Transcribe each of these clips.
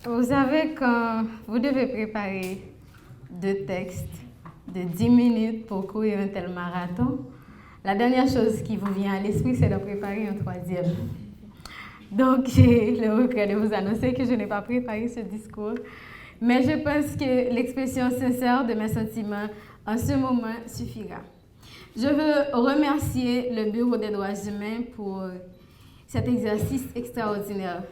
Vous savez, quand vous devez préparer 2 textes de 10 minutes pour courir un tel marathon, la dernière chose qui vous vient à l'esprit, c'est de préparer un 3e. Donc, j'ai le regret de vous annoncer que je n'ai pas préparé ce discours, mais je pense que l'expression sincère de mes sentiments en ce moment suffira. Je veux remercier le Bureau des droits humains pour cet exercice extraordinaire.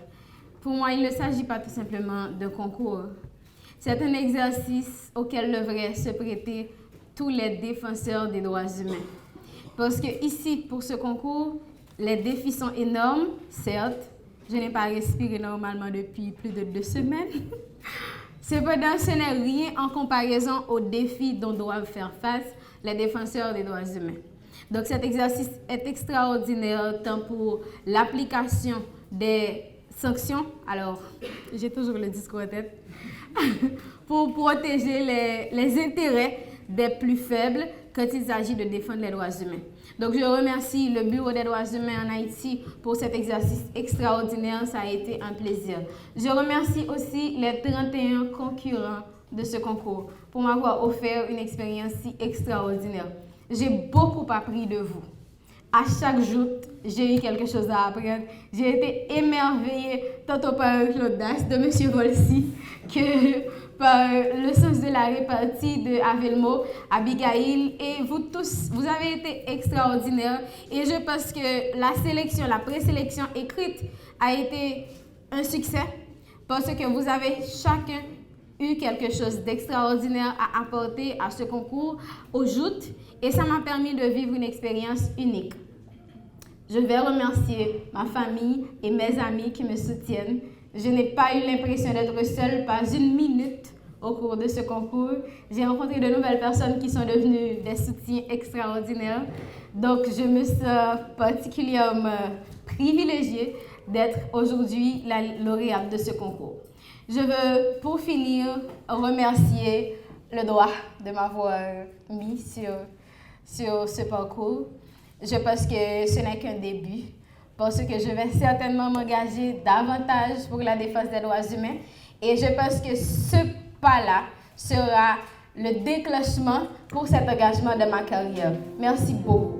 Pour moi, il ne s'agit pas tout simplement d'un concours. C'est un exercice auquel devraient se prêter tous les défenseurs des droits humains. Parce que ici, pour ce concours, les défis sont énormes, certes. Je n'ai pas respiré normalement depuis plus de 2 semaines. Cependant, ce n'est rien en comparaison aux défis dont doivent faire face les défenseurs des droits humains. Donc cet exercice est extraordinaire tant pour l'application des sanctions, alors j'ai toujours le discours en tête, pour protéger les intérêts des plus faibles quand il s'agit de défendre les droits humains. Donc je remercie le Bureau des droits humains en Haïti pour cet exercice extraordinaire, ça a été un plaisir. Je remercie aussi les 31 concurrents de ce concours pour m'avoir offert une expérience si extraordinaire. J'ai beaucoup appris de vous. À chaque jour, j'ai eu quelque chose à apprendre. J'ai été émerveillée tantôt par l'audace de M. Volsi que par le sens de la répartie de Avelmo, Abigail et vous tous. Vous avez été extraordinaires et je pense que la présélection écrite a été un succès parce que vous avez chacun eu quelque chose d'extraordinaire à apporter à ce concours au joutes et ça m'a permis de vivre une expérience unique. Je vais remercier ma famille et mes amis qui me soutiennent. Je n'ai pas eu l'impression d'être seule, pas une minute au cours de ce concours. J'ai rencontré de nouvelles personnes qui sont devenues des soutiens extraordinaires. Donc, je me sens particulièrement privilégiée d'être aujourd'hui la lauréate de ce concours. Je veux, pour finir, remercier le droit de m'avoir mis sur ce parcours. Je pense que ce n'est qu'un début, parce que je vais certainement m'engager davantage pour la défense des droits humains. Et je pense que ce pas-là sera le déclenchement pour cet engagement de ma carrière. Merci beaucoup.